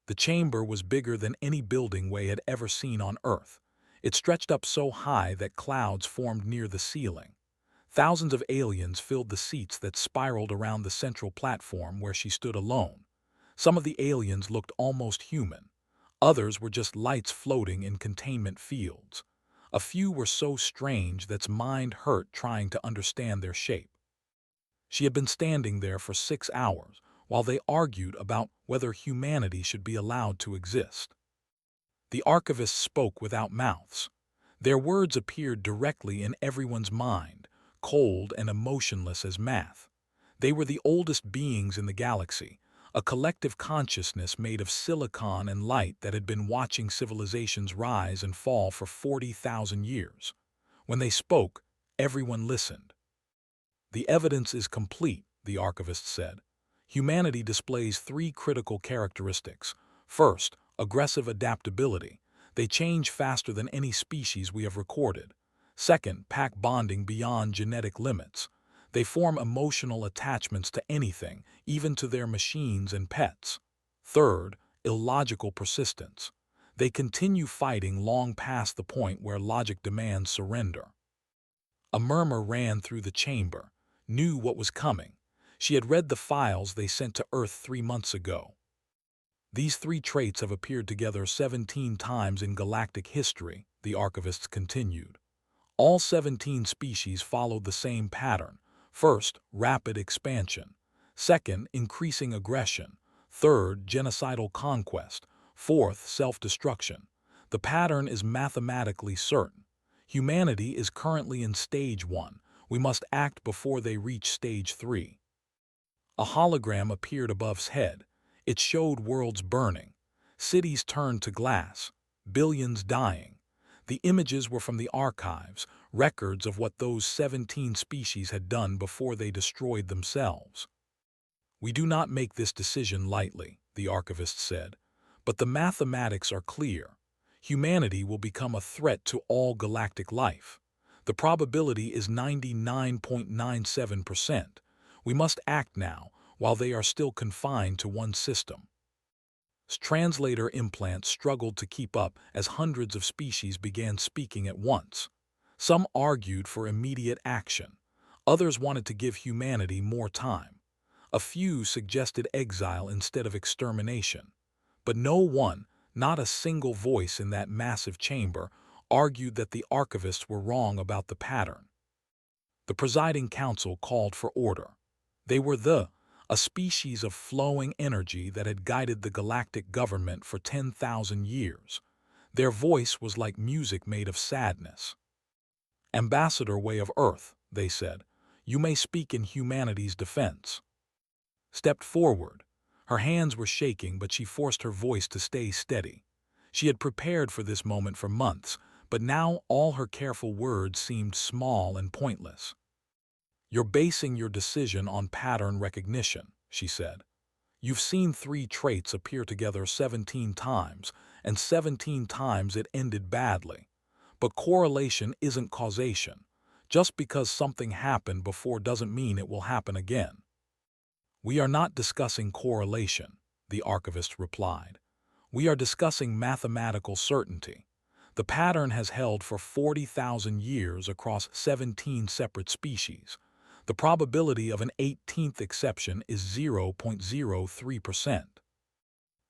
The chamber was bigger than any building Way had ever seen on Earth. It stretched up so high that clouds formed near the ceiling. Thousands of aliens filled the seats that spiraled around the central platform where she stood alone. Some of the aliens looked almost human. Others were just lights floating in containment fields. A few were so strange that's mind hurt trying to understand their shape. She had been standing there for 6 hours while they argued about whether humanity should be allowed to exist. The archivists spoke without mouths. Their words appeared directly in everyone's mind, cold and emotionless as math. They were the oldest beings in the galaxy, a collective consciousness made of silicon and light that had been watching civilizations rise and fall for 40,000 years. When they spoke, everyone listened. The evidence is complete, the archivist said. Humanity displays three critical characteristics. First, aggressive adaptability. They change faster than any species we have recorded. Second, pack bonding beyond genetic limits. They form emotional attachments to anything, even to their machines and pets. Third, illogical persistence. They continue fighting long past the point where logic demands surrender. A murmur ran through the chamber, knew what was coming. She had read the files they sent to Earth 3 months ago. These three traits have appeared together 17 times in galactic history, the archivists continued. All 17 species followed the same pattern. First, rapid expansion. Second, increasing aggression. Third, genocidal conquest. Fourth, self-destruction. The pattern is mathematically certain. Humanity is currently in stage 1. We must act before they reach stage 3. A hologram appeared above his head. It showed worlds burning. Cities turned to glass. Billions dying. The images were from the archives, records of what those 17 species had done before they destroyed themselves. We do not make this decision lightly, the archivist said, but the mathematics are clear. Humanity will become a threat to all galactic life. The probability is 99.97%. We must act now, while they are still confined to one system. Translator implants struggled to keep up as hundreds of species began speaking at once. Some argued for immediate action. Others wanted to give humanity more time. A few suggested exile instead of extermination. But no one, not a single voice in that massive chamber, argued that the archivists were wrong about the pattern. The presiding council called for order. They were a species of flowing energy that had guided the galactic government for 10,000 years. Their voice was like music made of sadness. Ambassador Way of Earth, they said, you may speak in humanity's defense. Stepped forward. Her hands were shaking, but she forced her voice to stay steady. She had prepared for this moment for months, but now all her careful words seemed small and pointless. You're basing your decision on pattern recognition, she said. You've seen three traits appear together 17 times, and 17 times it ended badly. But correlation isn't causation. Just because something happened before doesn't mean it will happen again. We are not discussing correlation, the archivist replied. We are discussing mathematical certainty. The pattern has held for 40,000 years across 17 separate species. The probability of an 18th exception is 0.03%.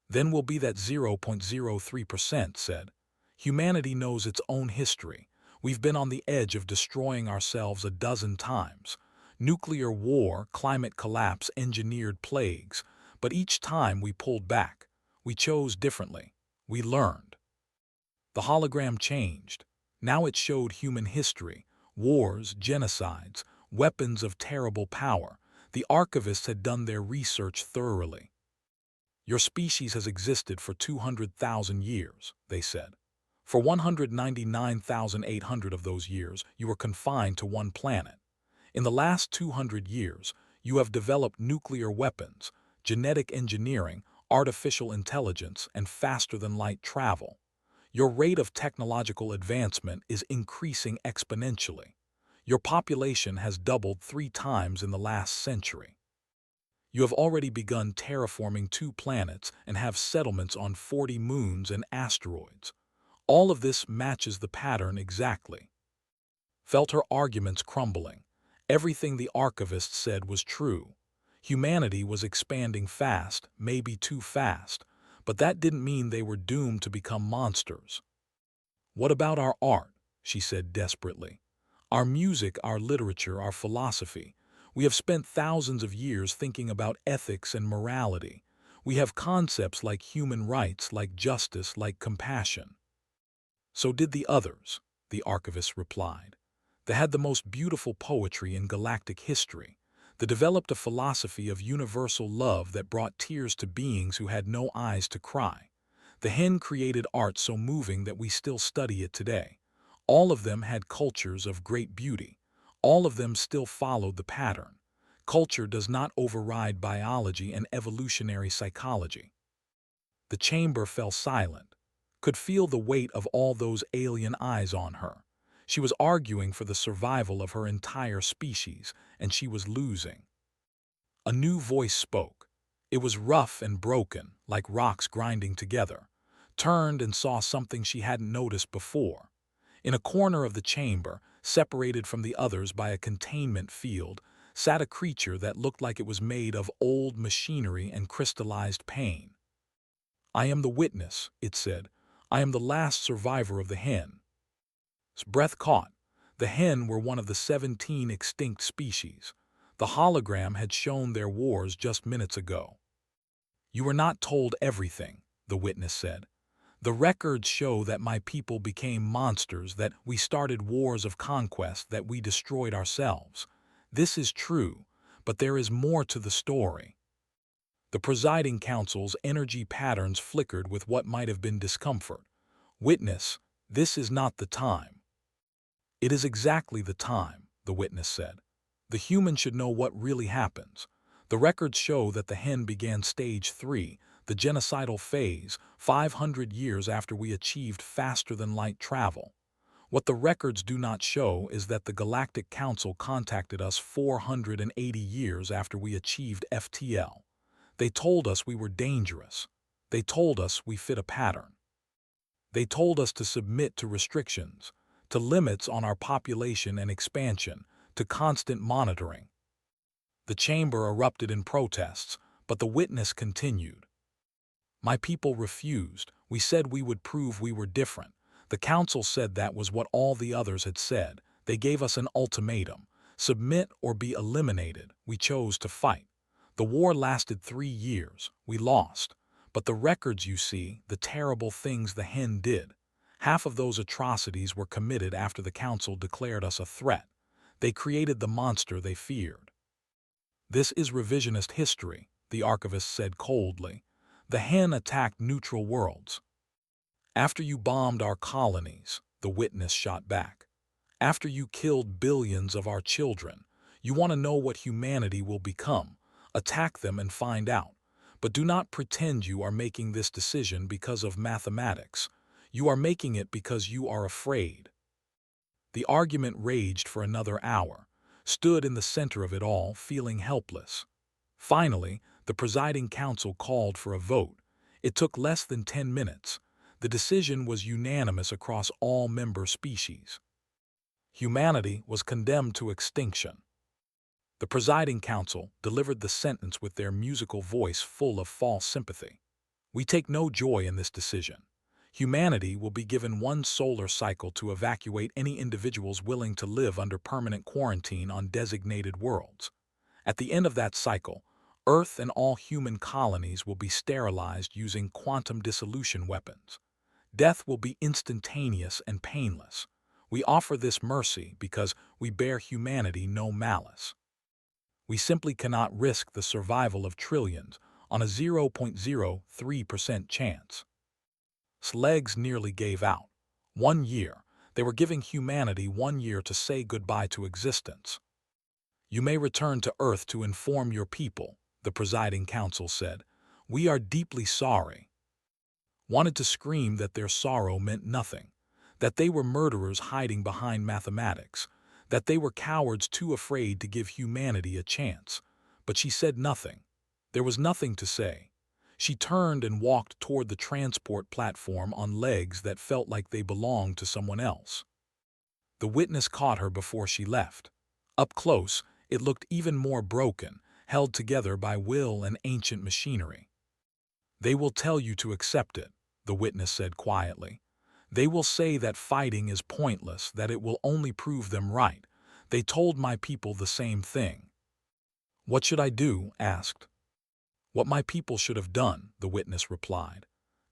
Then will be that 0.03% said. Humanity knows its own history. We've been on the edge of destroying ourselves a dozen times. Nuclear war, climate collapse, engineered plagues. But each time we pulled back. We chose differently. We learned. The hologram changed. Now it showed human history, wars, genocides, weapons of terrible power. The archivists had done their research thoroughly. Your species has existed for 200,000 years, they said. For 199,800 of those years, you were confined to one planet. In the last 200 years, you have developed nuclear weapons, genetic engineering, artificial intelligence, and faster-than-light travel. Your rate of technological advancement is increasing exponentially. Your population has doubled 3 times in the last century. You have already begun terraforming 2 planets and have settlements on 40 moons and asteroids. All of this matches the pattern exactly. Felt her arguments crumbling. Everything the archivist said was true. Humanity was expanding fast, maybe too fast, but that didn't mean they were doomed to become monsters. What about our art? She said desperately. Our music, our literature, our philosophy. We have spent thousands of years thinking about ethics and morality. We have concepts like human rights, like justice, like compassion. So did the others, the archivist replied. They had the most beautiful poetry in galactic history. They developed a philosophy of universal love that brought tears to beings who had no eyes to cry. The hen created art so moving that we still study it today. All of them had cultures of great beauty. All of them still followed the pattern. Culture does not override biology and evolutionary psychology. The chamber fell silent, could feel the weight of all those alien eyes on her. She was arguing for the survival of her entire species, and she was losing. A new voice spoke. It was rough and broken, like rocks grinding together. Turned and saw something she hadn't noticed before. In a corner of the chamber, separated from the others by a containment field, sat a creature that looked like it was made of old machinery and crystallized pain. I am the witness, it said. I am the last survivor of the hen. His breath caught. The hen were one of the 17 extinct species. The hologram had shown their wars just minutes ago. You were not told everything, the witness said. The records show that my people became monsters, that we started wars of conquest, that we destroyed ourselves. This is true, but there is more to the story. The presiding council's energy patterns flickered with what might have been discomfort. Witness, this is not the time. It is exactly the time, the witness said. The human should know what really happens. The records show that the hen began stage 3, the genocidal phase, 500 years after we achieved faster-than-light travel. What the records do not show is that the Galactic Council contacted us 480 years after we achieved FTL. They told us we were dangerous. They told us we fit a pattern. They told us to submit to restrictions, to limits on our population and expansion, to constant monitoring. The chamber erupted in protests, but the witness continued. My people refused. We said we would prove we were different. The council said that was what all the others had said. They gave us an ultimatum. Submit or be eliminated. We chose to fight. The war lasted 3 years. We lost. But the records you see, the terrible things the hen did, half of those atrocities were committed after the council declared us a threat. They created the monster they feared. This is revisionist history, the archivist said coldly. The hen attacked neutral worlds. After you bombed our colonies, the witness shot back. After you killed billions of our children, you want to know what humanity will become. Attack them and find out. But do not pretend you are making this decision because of mathematics. You are making it because you are afraid. The argument raged for another hour, stood in the center of it all, feeling helpless. Finally, the presiding council called for a vote. It took less than 10 minutes. The decision was unanimous across all member species. Humanity was condemned to extinction. The presiding council delivered the sentence with their musical voice full of false sympathy. We take no joy in this decision. Humanity will be given 1 solar cycle to evacuate any individuals willing to live under permanent quarantine on designated worlds. At the end of that cycle, Earth and all human colonies will be sterilized using quantum dissolution weapons. Death will be instantaneous and painless. We offer this mercy because we bear humanity no malice. We simply cannot risk the survival of trillions on a 0.03% chance. Legs nearly gave out. 1 year. They were giving humanity 1 year to say goodbye to existence. You may return to Earth to inform your people, the presiding council said. We are deeply sorry. Wanted to scream that their sorrow meant nothing, that they were murderers hiding behind mathematics, that they were cowards too afraid to give humanity a chance. But she said nothing. There was nothing to say. She turned and walked toward the transport platform on legs that felt like they belonged to someone else. The witness caught her before she left. Up close, it looked even more broken, held together by will and ancient machinery. "They will tell you to accept it," the witness said quietly. "They will say that fighting is pointless, that it will only prove them right. They told my people the same thing." "What should I do?" asked. "What my people should have done," the witness replied.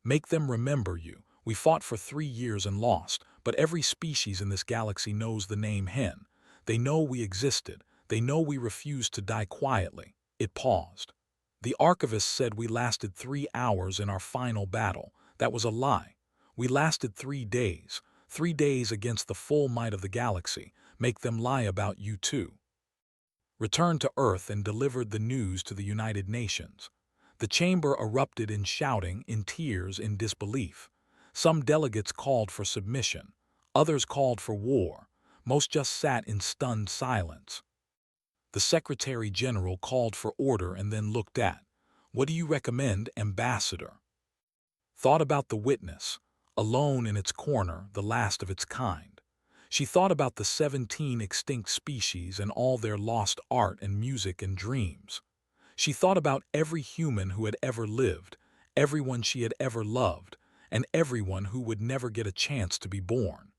"Make them remember you. We fought for 3 years and lost, but every species in this galaxy knows the name Hen. They know we existed. They know we refused to die quietly." It paused. "The archivist said we lasted 3 hours in our final battle. That was a lie. We lasted 3 days. 3 days against the full might of the galaxy. Make them lie about you too." Returned to Earth and delivered the news to the United Nations. The chamber erupted in shouting, in tears, in disbelief. Some delegates called for submission. Others called for war. Most just sat in stunned silence. The Secretary General called for order and then looked at, "What do you recommend, Ambassador?" Thought about the witness, alone in its corner, the last of its kind. She thought about the 17 extinct species and all their lost art and music and dreams. She thought about every human who had ever lived, everyone she had ever loved, and everyone who would never get a chance to be born.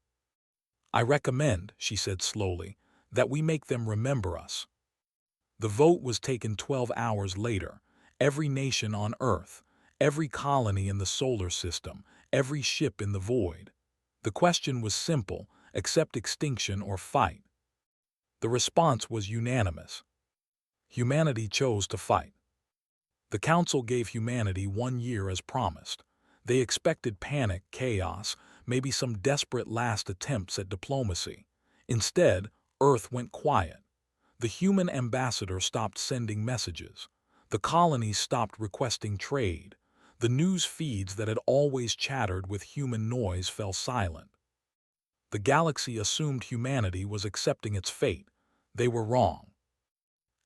"I recommend," she said slowly, "that we make them remember us." The vote was taken 12 hours later. Every nation on Earth, every colony in the solar system, every ship in the void. The question was simple: accept extinction or fight. The response was unanimous. Humanity chose to fight. The Council gave humanity 1 year as promised. They expected panic, chaos, maybe some desperate last attempts at diplomacy. Instead, Earth went quiet. The human ambassador stopped sending messages. The colonies stopped requesting trade. The news feeds that had always chattered with human noise fell silent. The galaxy assumed humanity was accepting its fate. They were wrong.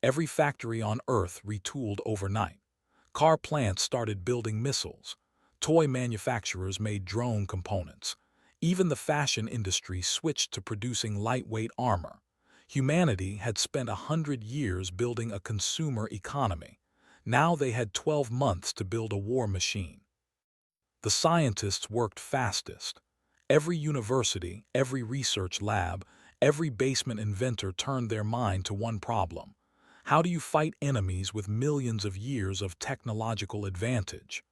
Every factory on Earth retooled overnight. Car plants started building missiles. Toy manufacturers made drone components. Even the fashion industry switched to producing lightweight armor. Humanity had spent 100 years building a consumer economy. Now they had 12 months to build a war machine. The scientists worked fastest. Every university, every research lab, every basement inventor turned their mind to one problem. How do you fight enemies with millions of years of technological advantage?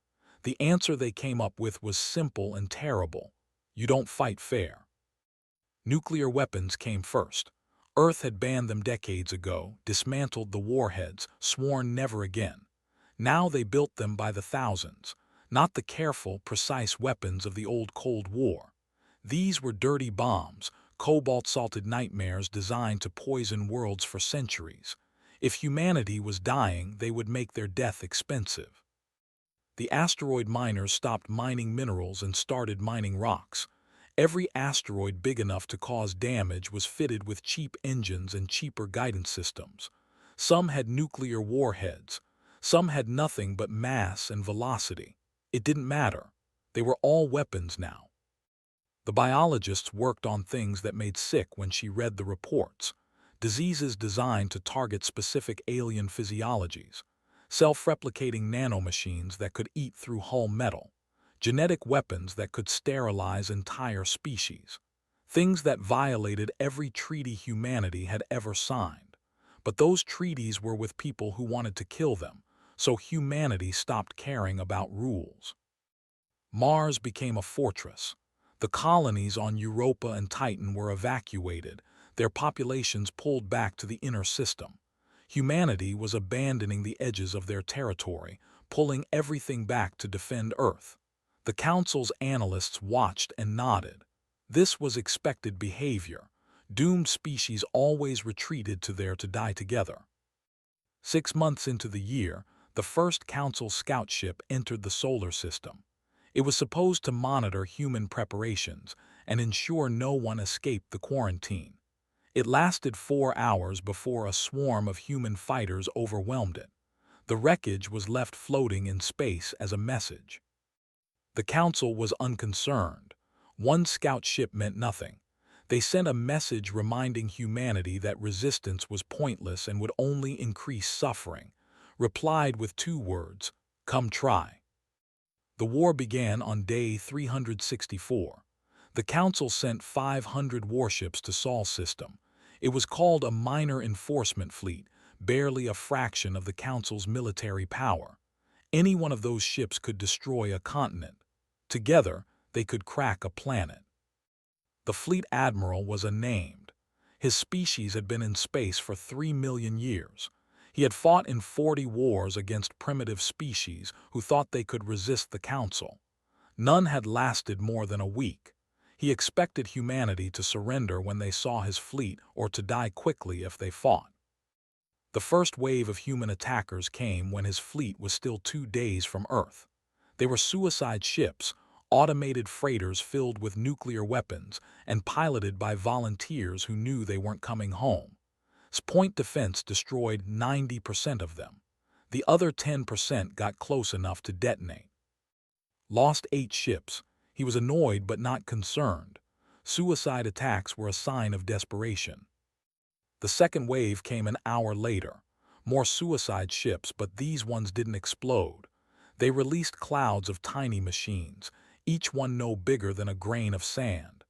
The answer they came up with was simple and terrible: you don't fight fair. Nuclear weapons came first. Earth had banned them decades ago, dismantled the warheads, sworn never again. Now they built them by the thousands, not the careful, precise weapons of the old Cold War. These were dirty bombs, cobalt-salted nightmares designed to poison worlds for centuries. If humanity was dying, they would make their death expensive. The asteroid miners stopped mining minerals and started mining rocks. Every asteroid big enough to cause damage was fitted with cheap engines and cheaper guidance systems. Some had nuclear warheads. Some had nothing but mass and velocity. It didn't matter. They were all weapons now. The biologists worked on things that made sick when she read the reports. Diseases designed to target specific alien physiologies. Self-replicating nanomachines that could eat through hull metal. Genetic weapons that could sterilize entire species. Things that violated every treaty humanity had ever signed. But those treaties were with people who wanted to kill them, so humanity stopped caring about rules. Mars became a fortress. The colonies on Europa and Titan were evacuated, their populations pulled back to the inner system. Humanity was abandoning the edges of their territory, pulling everything back to defend Earth. The Council's analysts watched and nodded. This was expected behavior. Doomed species always retreated to die together. 6 months into the year, the first Council scout ship entered the solar system. It was supposed to monitor human preparations and ensure no one escaped the quarantine. It lasted 4 hours before a swarm of human fighters overwhelmed it. The wreckage was left floating in space as a message. The Council was unconcerned. One scout ship meant nothing. They sent a message reminding humanity that resistance was pointless and would only increase suffering. Replied with 2 words, "Come try." The war began on day 364. The Council sent 500 warships to Sol system. It was called a minor enforcement fleet, barely a fraction of the Council's military power. Any one of those ships could destroy a continent. Together, they could crack a planet. The fleet admiral was unnamed. His species had been in space for 3 million years. He had fought in 40 wars against primitive species who thought they could resist the Council. None had lasted more than a week. He expected humanity to surrender when they saw his fleet or to die quickly if they fought. The first wave of human attackers came when his fleet was still 2 days from Earth. They were suicide ships, automated freighters filled with nuclear weapons and piloted by volunteers who knew they weren't coming home. Point Defense destroyed 90% of them. The other 10% got close enough to detonate. Lost 8 ships. He was annoyed but not concerned. Suicide attacks were a sign of desperation. The second wave came an hour later. More suicide ships, but these ones didn't explode. They released clouds of tiny machines, each one no bigger than a grain of sand.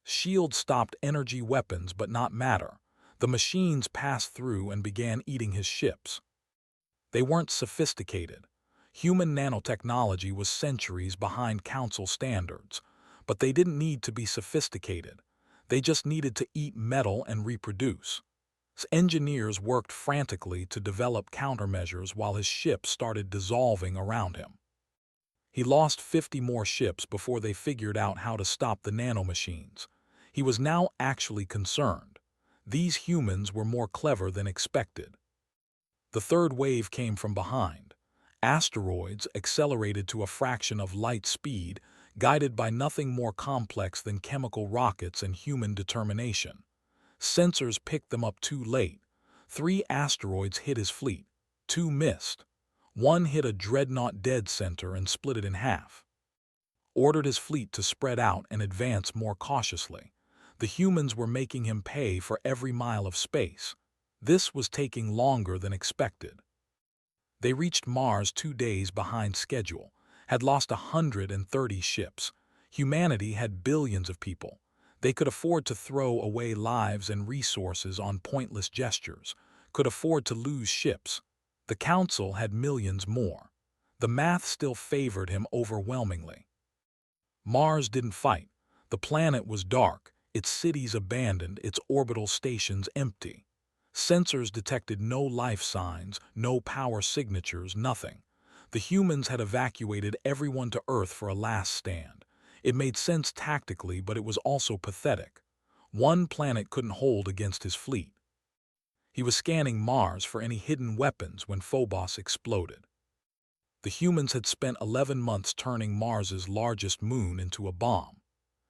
Shields stopped energy weapons but not matter. The machines passed through and began eating his ships. They weren't sophisticated. Human nanotechnology was centuries behind Council standards, but they didn't need to be sophisticated. They just needed to eat metal and reproduce. Engineers worked frantically to develop countermeasures while his ship started dissolving around him. He lost 50 more ships before they figured out how to stop the nanomachines. He was now actually concerned. These humans were more clever than expected. The third wave came from behind. Asteroids accelerated to a fraction of light speed, guided by nothing more complex than chemical rockets and human determination. Sensors picked them up too late. 3 asteroids hit his fleet. 2 missed. One hit a dreadnought dead center and split it in half. Ordered his fleet to spread out and advance more cautiously. The humans were making him pay for every mile of space. This was taking longer than expected. They reached Mars 2 days behind schedule, had lost 130 ships. Humanity had billions of people. They could afford to throw away lives and resources on pointless gestures, could afford to lose ships. The Council had millions more. The math still favored him overwhelmingly. Mars didn't fight. The planet was dark, its cities abandoned, its orbital stations empty. Sensors detected no life signs, no power signatures, nothing. The humans had evacuated everyone to Earth for a last stand. It made sense tactically, but it was also pathetic. One planet couldn't hold against his fleet. He was scanning Mars for any hidden weapons when Phobos exploded. The humans had spent 11 months turning Mars's largest moon into a bomb.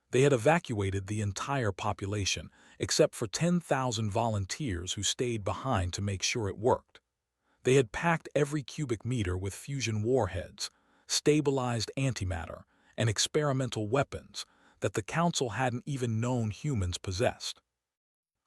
They had evacuated the entire population, except for 10,000 volunteers who stayed behind to make sure it worked. They had packed every cubic meter with fusion warheads, stabilized antimatter, and experimental weapons that the Council hadn't even known humans possessed.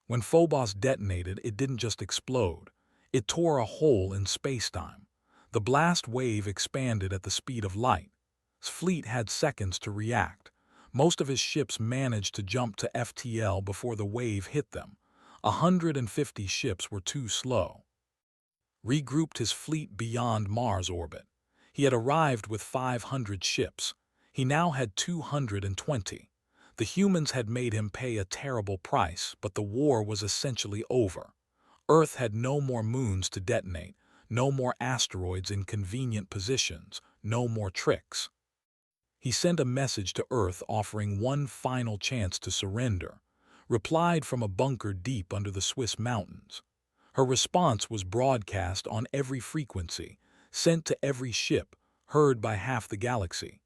When Phobos detonated, it didn't just explode. It tore a hole in space-time. The blast wave expanded at the speed of light. His fleet had seconds to react. Most of his ships managed to jump to FTL before the wave hit them. 150 ships were too slow. Regrouped his fleet beyond Mars orbit. He had arrived with 500 ships. He now had 220. The humans had made him pay a terrible price, but the war was essentially over. Earth had no more moons to detonate, no more asteroids in convenient positions, no more tricks. He sent a message to Earth offering one final chance to surrender, replied from a bunker deep under the Swiss mountains. Her response was broadcast on every frequency, sent to every ship, heard by half the galaxy.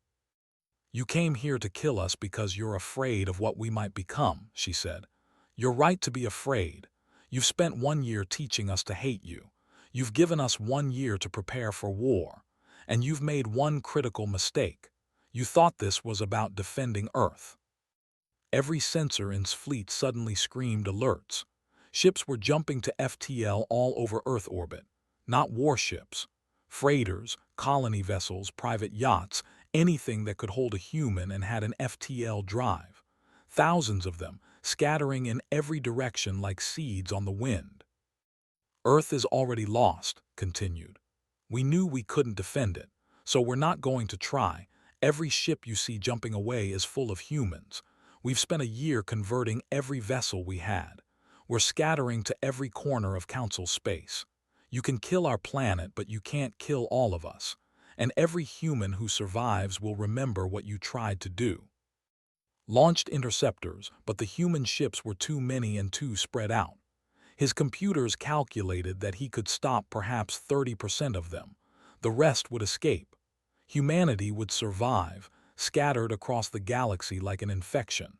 "You came here to kill us because you're afraid of what we might become," she said. "You're right to be afraid. You've spent 1 year teaching us to hate you. You've given us 1 year to prepare for war, and you've made one critical mistake. You thought this was about defending Earth. Every sensor in fleet suddenly screamed alerts. Ships were jumping to FTL all over Earth orbit. Not warships. Freighters, colony vessels, private yachts, anything that could hold a human and had an FTL drive. Thousands of them, scattering in every direction like seeds on the wind. Earth is already lost, continued. We knew we couldn't defend it, so we're not going to try. Every ship you see jumping away is full of humans. We've spent a year converting every vessel we had. We're scattering to every corner of Council space. You can kill our planet, but you can't kill all of us. And every human who survives will remember what you tried to do. Launched interceptors, but the human ships were too many and too spread out. His computers calculated that he could stop perhaps 30% of them. The rest would escape. Humanity would survive, scattered across the galaxy like an infection.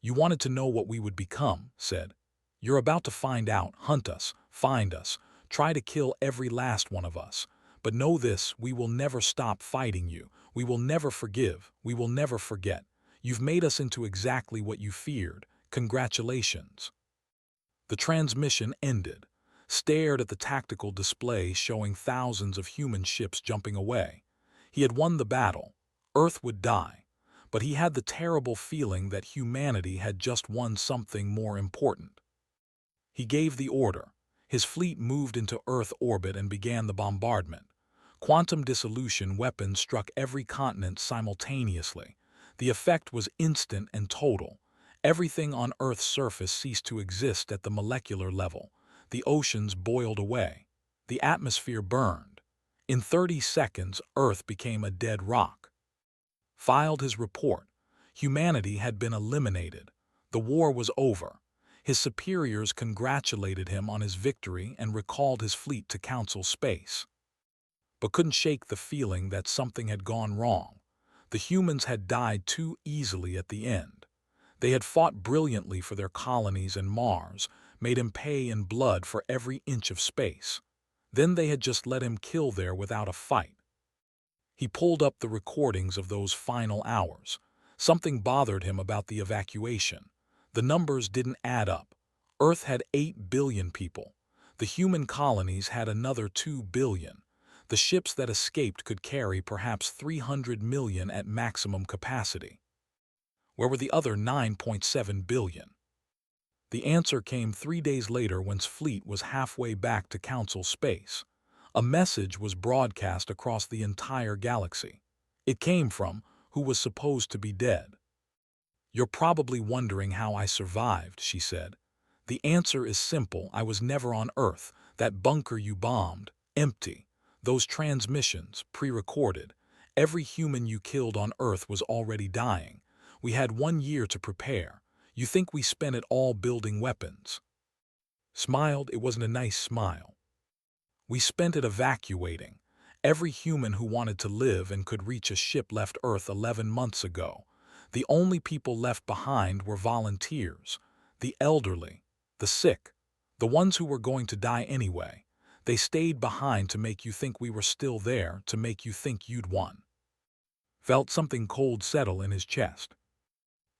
You wanted to know what we would become, said. You're about to find out, hunt us, find us, try to kill every last one of us. But know this, we will never stop fighting you. We will never forgive. We will never forget. You've made us into exactly what you feared. Congratulations. The transmission ended, stared at the tactical display showing thousands of human ships jumping away. He had won the battle. Earth would die. But he had the terrible feeling that humanity had just won something more important. He gave the order. His fleet moved into Earth orbit and began the bombardment. Quantum dissolution weapons struck every continent simultaneously. The effect was instant and total. Everything on Earth's surface ceased to exist at the molecular level. The oceans boiled away. The atmosphere burned. In 30 seconds, Earth became a dead rock. Filed his report. Humanity had been eliminated. The war was over. His superiors congratulated him on his victory and recalled his fleet to Council space. But couldn't shake the feeling that something had gone wrong. The humans had died too easily at the end. They had fought brilliantly for their colonies and Mars, made him pay in blood for every inch of space. Then they had just let him kill there without a fight. He pulled up the recordings of those final hours. Something bothered him about the evacuation. The numbers didn't add up. Earth had 8 billion people. The human colonies had another 2 billion. The ships that escaped could carry perhaps 300 million at maximum capacity. Where were the other 9.7 billion? The answer came 3 days later when fleet was halfway back to Council space. A message was broadcast across the entire galaxy. It came from who was supposed to be dead. You're probably wondering how I survived, she said. The answer is simple. I was never on Earth. That bunker you bombed, empty. Those transmissions, pre-recorded. Every human you killed on Earth was already dying. We had 1 year to prepare. You think we spent it all building weapons? Smiled. It wasn't a nice smile. We spent it evacuating. Every human who wanted to live and could reach a ship left Earth 11 months ago. The only people left behind were volunteers, the elderly, the sick, the ones who were going to die anyway. They stayed behind to make you think we were still there, to make you think you'd won. Felt something cold settle in his chest.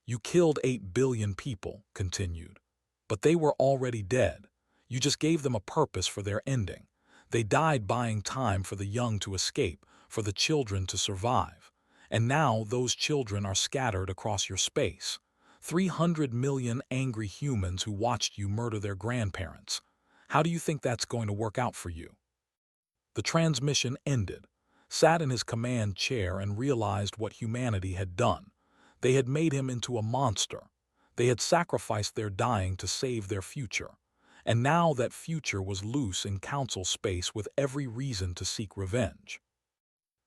You killed 8 billion people, continued. But they were already dead. You just gave them a purpose for their ending. They died buying time for the young to escape, for the children to survive. And now those children are scattered across your space. 300 million angry humans who watched you murder their grandparents. How do you think that's going to work out for you? The transmission ended, sat in his command chair and realized what humanity had done. They had made him into a monster. They had sacrificed their dying to save their future. And now that future was loose in Council space with every reason to seek revenge.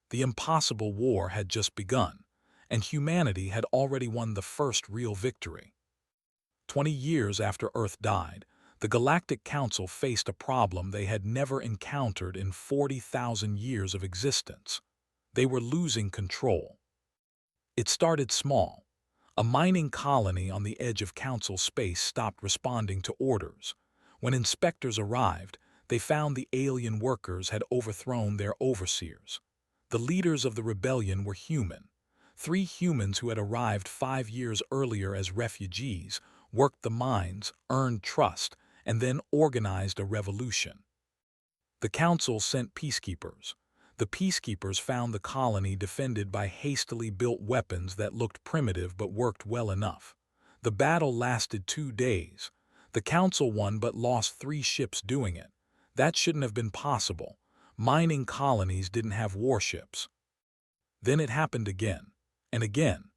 The impossible war had just begun, and humanity had already won the first real victory. 20 years after Earth died, the Galactic Council faced a problem they had never encountered in 40,000 years of existence. They were losing control. It started small. A mining colony on the edge of Council space stopped responding to orders. When inspectors arrived, they found the alien workers had overthrown their overseers. The leaders of the rebellion were human. 3 humans who had arrived 5 years earlier as refugees worked the mines, earned trust, and then organized a revolution. The council sent peacekeepers. The peacekeepers found the colony defended by hastily built weapons that looked primitive but worked well enough. The battle lasted 2 days. The council won but lost 3 ships doing it. That shouldn't have been possible. Mining colonies didn't have warships. Then it happened again, and again.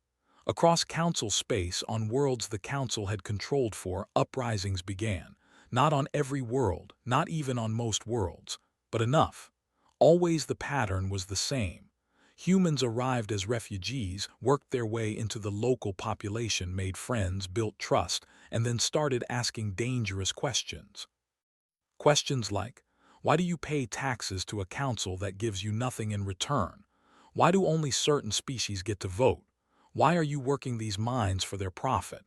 Across council space on worlds the council had controlled for, uprisings began. Not on every world, not even on most worlds, but enough. Always the pattern was the same. Humans arrived as refugees, worked their way into the local population, made friends, built trust, and then started asking dangerous questions. Questions like, why do you pay taxes to a council that gives you nothing in return? Why do only certain species get to vote? Why are you working these mines for their profit?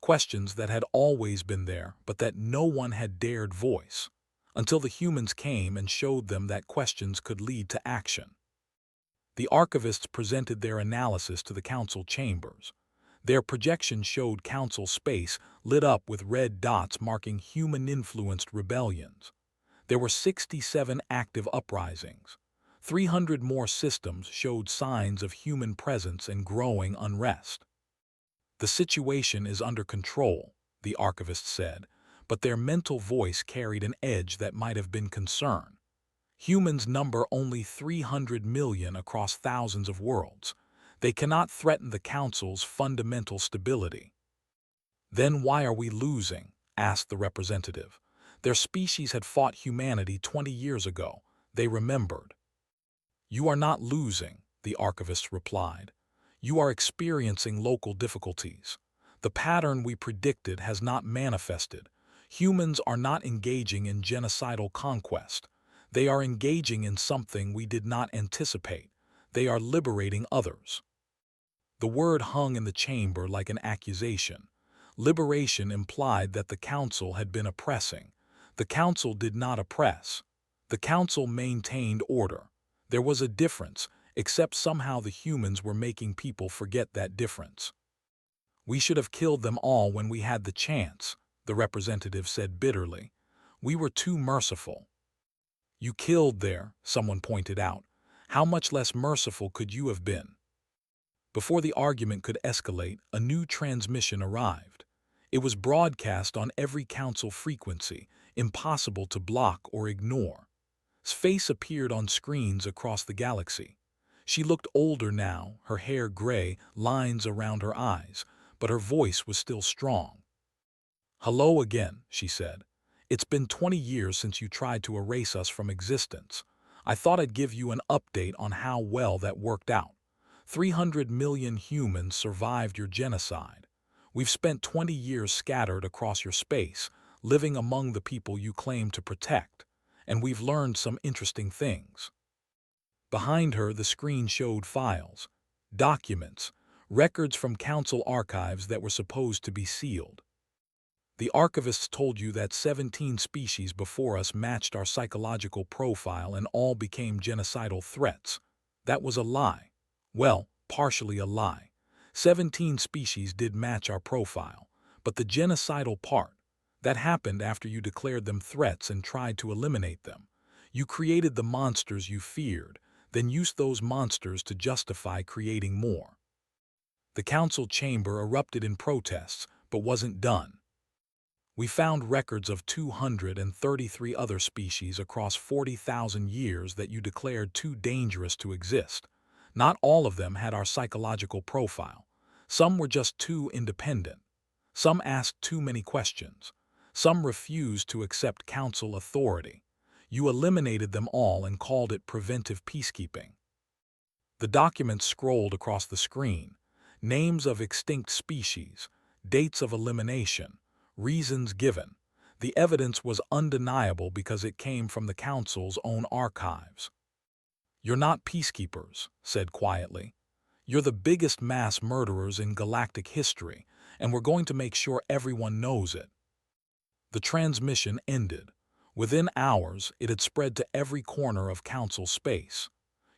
Questions that had always been there, but that no one had dared voice, until the humans came and showed them that questions could lead to action. The archivists presented their analysis to the council chambers. Their projection showed council space lit up with red dots marking human-influenced rebellions. There were 67 active uprisings. 300 more systems showed signs of human presence and growing unrest. The situation is under control, the archivist said, but their mental voice carried an edge that might have been concern. Humans number only 300 million across thousands of worlds. They cannot threaten the Council's fundamental stability. Then why are we losing? Asked the representative. Their species had fought humanity 20 years ago. They remembered. You are not losing, the archivist replied. You are experiencing local difficulties. The pattern we predicted has not manifested. Humans are not engaging in genocidal conquest. They are engaging in something we did not anticipate. They are liberating others. The word hung in the chamber like an accusation. Liberation implied that the Council had been oppressing. The Council did not oppress. The Council maintained order. There was a difference, except somehow the humans were making people forget that difference. We should have killed them all when we had the chance, the representative said bitterly. We were too merciful. You killed there, someone pointed out. How much less merciful could you have been? Before the argument could escalate, a new transmission arrived. It was broadcast on every council frequency, impossible to block or ignore. His face appeared on screens across the galaxy. She looked older now, her hair gray, lines around her eyes, but her voice was still strong. Hello again, she said. It's been 20 years since you tried to erase us from existence. I thought I'd give you an update on how well that worked out. 300 million humans survived your genocide. We've spent 20 years scattered across your space, living among the people you claim to protect, and we've learned some interesting things. Behind her, the screen showed files, documents, records from council archives that were supposed to be sealed. The archivists told you that 17 species before us matched our psychological profile and all became genocidal threats. That was a lie. Well, partially a lie. 17 species did match our profile, but the genocidal part, that happened after you declared them threats and tried to eliminate them. You created the monsters you feared, then used those monsters to justify creating more. The council chamber erupted in protests, but wasn't done. We found records of 233 other species across 40,000 years that you declared too dangerous to exist. Not all of them had our psychological profile. Some were just too independent. Some asked too many questions. Some refused to accept council authority. You eliminated them all and called it preventive peacekeeping. The documents scrolled across the screen. Names of extinct species, dates of elimination, reasons given. The evidence was undeniable because it came from the council's own archives. You're not peacekeepers, said quietly. You're the biggest mass murderers in galactic history, and we're going to make sure everyone knows it. The transmission ended. Within hours, it had spread to every corner of Council space.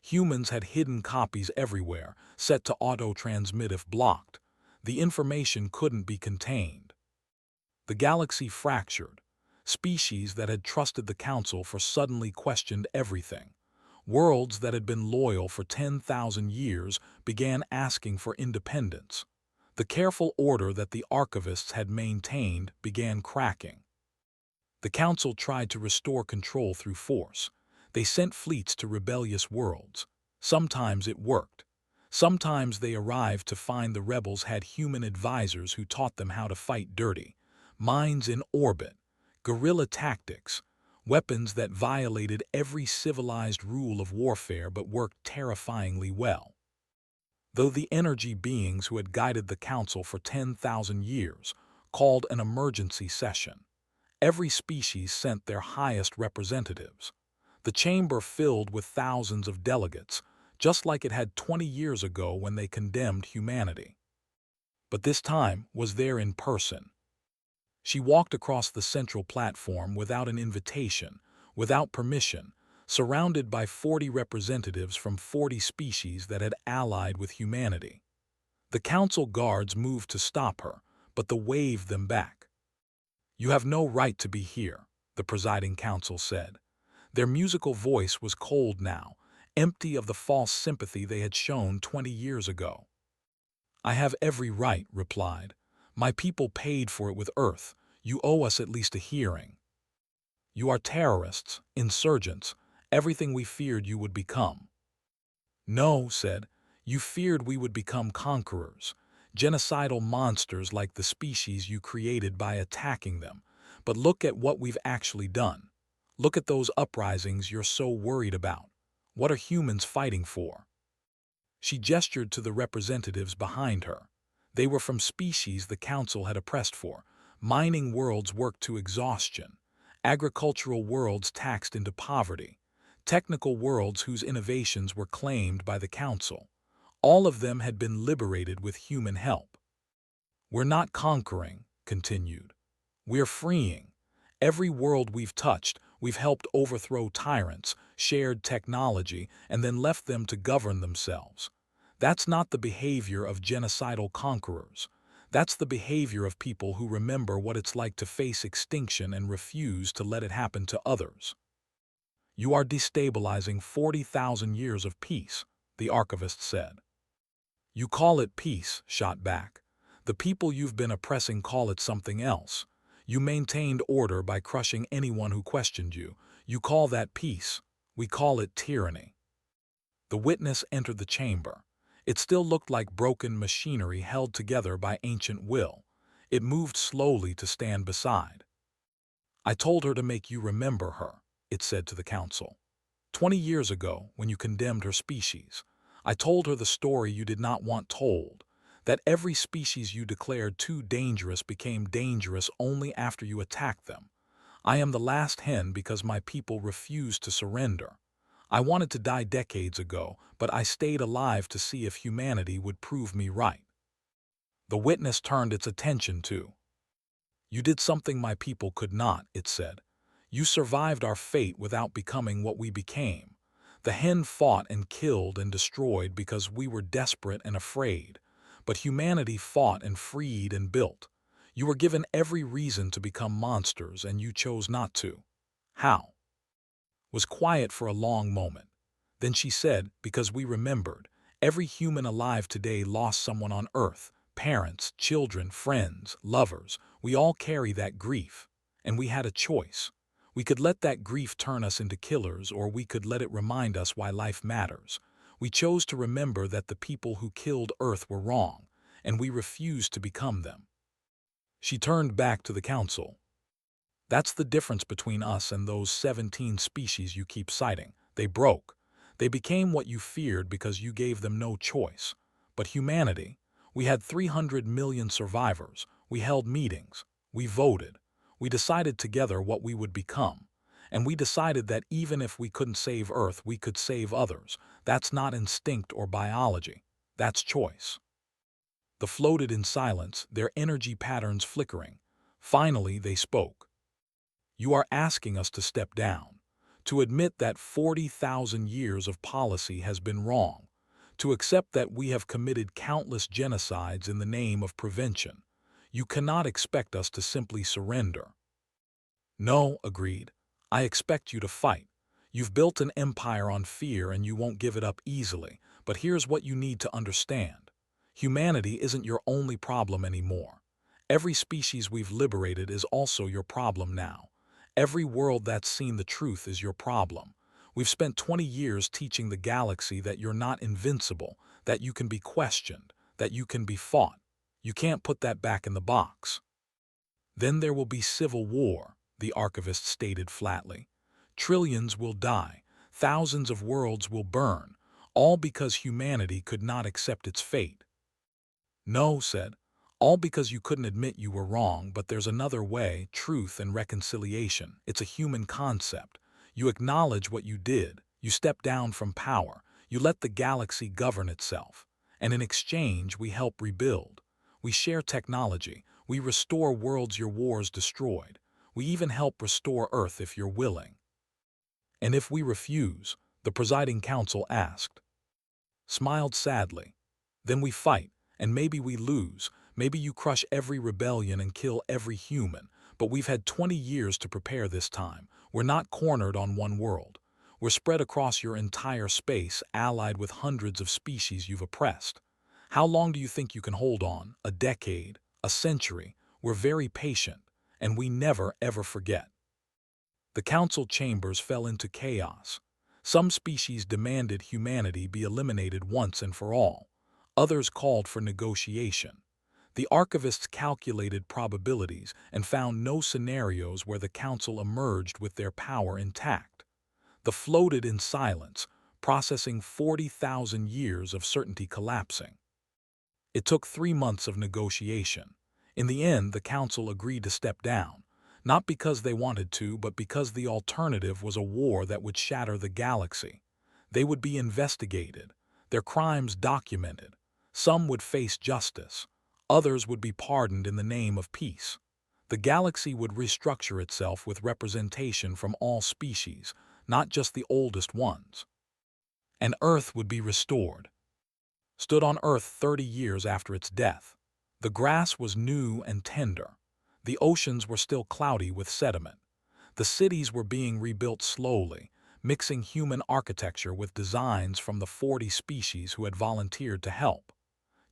Humans had hidden copies everywhere, set to auto-transmit if blocked. The information couldn't be contained. The galaxy fractured. Species that had trusted the Council for suddenly questioned everything. Worlds that had been loyal for 10,000 years began asking for independence. The careful order that the archivists had maintained began cracking. The Council tried to restore control through force. They sent fleets to rebellious worlds. Sometimes it worked. Sometimes they arrived to find the rebels had human advisors who taught them how to fight dirty. Mines in orbit, guerrilla tactics, weapons that violated every civilized rule of warfare but worked terrifyingly well. Though the energy beings who had guided the Council for 10,000 years called an emergency session, every species sent their highest representatives. The chamber filled with thousands of delegates, just like it had 20 years ago when they condemned humanity. But this time was there in person. She walked across the central platform without an invitation, without permission, surrounded by 40 representatives from 40 species that had allied with humanity. The Council guards moved to stop her, but they waved them back. "You have no right to be here," the presiding council said. Their musical voice was cold now, empty of the false sympathy they had shown 20 years ago. "I have every right," replied. "My people paid for it with Earth. You owe us at least a hearing." "You are terrorists, insurgents, everything we feared you would become." "No," said, "you feared we would become conquerors, genocidal monsters like the species you created by attacking them. But look at what we've actually done. Look at those uprisings you're so worried about. What are humans fighting for?" She gestured to the representatives behind her. They were from species the Council had oppressed for. Mining worlds worked to exhaustion, agricultural worlds taxed into poverty, technical worlds whose innovations were claimed by the Council. All of them had been liberated with human help. "We're not conquering," continued. "We're freeing. Every world we've touched, we've helped overthrow tyrants, shared technology, and then left them to govern themselves. That's not the behavior of genocidal conquerors. That's the behavior of people who remember what it's like to face extinction and refuse to let it happen to others." "You are destabilizing 40,000 years of peace," the archivist said. "You call it peace," shot back. "The people you've been oppressing call it something else. You maintained order by crushing anyone who questioned you. You call that peace. We call it tyranny." The witness entered the chamber. It still looked like broken machinery held together by ancient will. It moved slowly to stand beside. "I told her to make you remember her," it said to the Council. 20 years ago, when you condemned her species. I told her the story you did not want told, that every species you declared too dangerous became dangerous only after you attacked them. I am the last hen because my people refused to surrender. I wanted to die decades ago, but I stayed alive to see if humanity would prove me right. The witness turned its attention to. "You did something my people could not," it said. "You survived our fate without becoming what we became. The hen fought and killed and destroyed because we were desperate and afraid. But humanity fought and freed and built. You were given every reason to become monsters, and you chose not to. How?" Was quiet for a long moment. Then she said, "Because we remembered. Every human alive today lost someone on Earth. Parents, children, friends, lovers. We all carry that grief. And we had a choice. We could let that grief turn us into killers, or we could let it remind us why life matters. We chose to remember that the people who killed Earth were wrong, and we refused to become them." She turned back to the Council. "That's the difference between us and those 17 species you keep citing. They broke. They became what you feared because you gave them no choice. But humanity, we had 300 million survivors. We held meetings. We voted. We decided together what we would become. And we decided that even if we couldn't save Earth, we could save others. That's not instinct or biology. That's choice." They floated in silence, their energy patterns flickering. Finally, they spoke. You are asking us to step down, to admit that 40,000 years of policy has been wrong, to accept that we have committed countless genocides in the name of prevention. You cannot expect us to simply surrender. No, agreed. I expect you to fight. You've built an empire on fear and you won't give it up easily, but here's what you need to understand. Humanity isn't your only problem anymore. Every species we've liberated is also your problem now. Every world that's seen the truth is your problem. We've spent 20 years teaching the galaxy that you're not invincible, that you can be questioned, that you can be fought. You can't put that back in the box. Then there will be civil war, the archivist stated flatly. Trillions will die, thousands of worlds will burn, all because humanity could not accept its fate. No, said, all because you couldn't admit you were wrong, but there's another way, truth and reconciliation. It's a human concept. You acknowledge what you did, you step down from power, you let the galaxy govern itself, and in exchange we help rebuild. We share technology, we restore worlds your wars destroyed, we even help restore Earth if you're willing. And if we refuse, the presiding council asked. Smiled sadly. Then we fight, and maybe we lose, maybe you crush every rebellion and kill every human, but we've had 20 years to prepare this time. We're not cornered on one world. We're spread across your entire space, allied with hundreds of species you've oppressed. How long do you think you can hold on? A decade? A century? We're very patient, and we never ever forget. The council chambers fell into chaos. Some species demanded humanity be eliminated once and for all. Others called for negotiation. The archivists calculated probabilities and found no scenarios where the council emerged with their power intact. They floated in silence, processing 40,000 years of certainty collapsing. It took 3 months of negotiation. In the end, the council agreed to step down, not because they wanted to, but because the alternative was a war that would shatter the galaxy. They would be investigated, their crimes documented. Some would face justice. Others would be pardoned in the name of peace. The galaxy would restructure itself with representation from all species, not just the oldest ones. And Earth would be restored. Stood on Earth 30 years after its death. The grass was new and tender. The oceans were still cloudy with sediment. The cities were being rebuilt slowly, mixing human architecture with designs from the 40 species who had volunteered to help.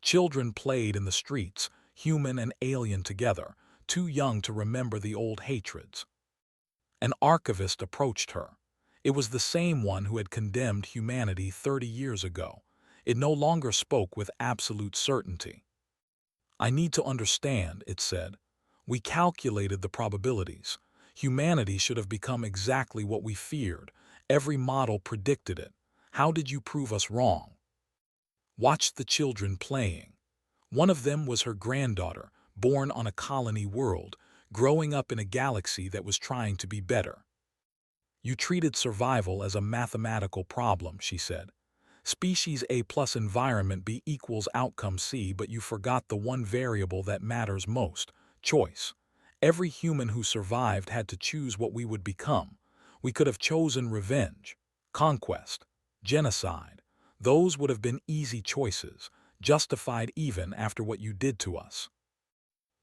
Children played in the streets, human and alien together, too young to remember the old hatreds. An archivist approached her. It was the same one who had condemned humanity 30 years ago. It no longer spoke with absolute certainty. I need to understand, it said. We calculated the probabilities. Humanity should have become exactly what we feared. Every model predicted it. How did you prove us wrong? Watched the children playing. One of them was her granddaughter, born on a colony world, growing up in a galaxy that was trying to be better. You treated survival as a mathematical problem, she said. Species A plus environment B equals outcome C, but you forgot the one variable that matters most, choice. Every human who survived had to choose what we would become. We could have chosen revenge, conquest, genocide. Those would have been easy choices, justified even after what you did to us.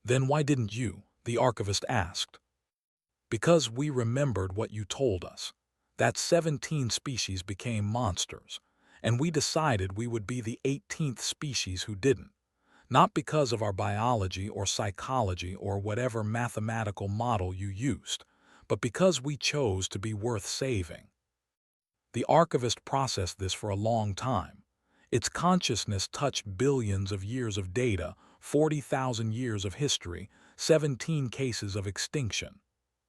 Then why didn't you? The archivist asked. Because we remembered what you told us. That 17 species became monsters, and we decided we would be the 18th species who didn't. Not because of our biology or psychology or whatever mathematical model you used, but because we chose to be worth saving. The archivist processed this for a long time. Its consciousness touched billions of years of data, 40,000 years of history, 17 cases of extinction.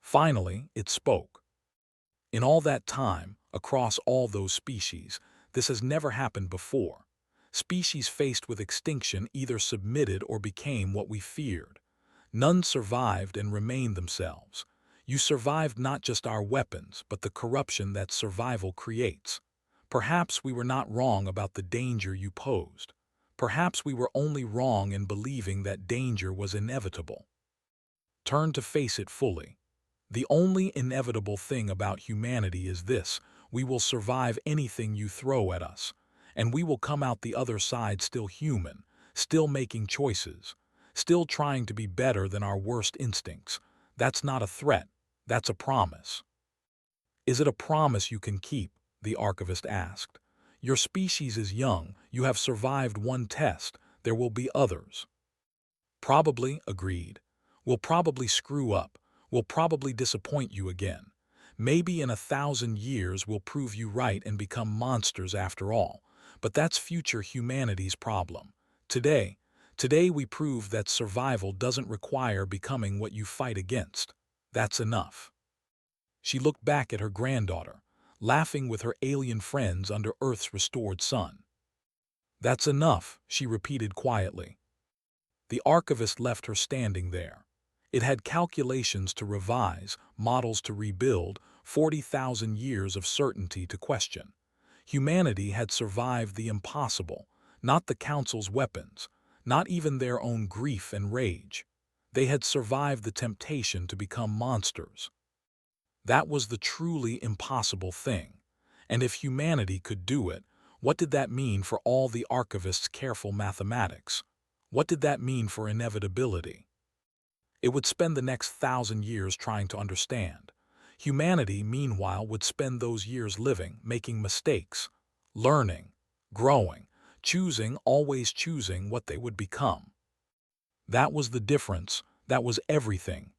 Finally, it spoke. In all that time, across all those species, this has never happened before. Species faced with extinction either submitted or became what we feared. None survived and remained themselves. You survived not just our weapons, but the corruption that survival creates. Perhaps we were not wrong about the danger you posed. Perhaps we were only wrong in believing that danger was inevitable. Turn to face it fully. The only inevitable thing about humanity is this: we will survive anything you throw at us, and we will come out the other side still human, still making choices, still trying to be better than our worst instincts. That's not a threat, that's a promise. Is it a promise you can keep? The archivist asked. Your species is young, you have survived one test, there will be others. Probably, agreed. We'll probably screw up. We'll probably disappoint you again. Maybe in 1,000 years we'll prove you right and become monsters after all. But that's future humanity's problem. Today we prove that survival doesn't require becoming what you fight against. That's enough. She looked back at her granddaughter, laughing with her alien friends under Earth's restored sun. That's enough, she repeated quietly. The archivist left her standing there. It had calculations to revise, models to rebuild, 40,000 years of certainty to question. Humanity had survived the impossible, not the Council's weapons, not even their own grief and rage. They had survived the temptation to become monsters. That was the truly impossible thing. And if humanity could do it, what did that mean for all the archivist's careful mathematics? What did that mean for inevitability? It would spend the next 1,000 years trying to understand. Humanity, meanwhile, would spend those years living, making mistakes, learning, growing, always choosing what they would become. That was the difference. That was everything.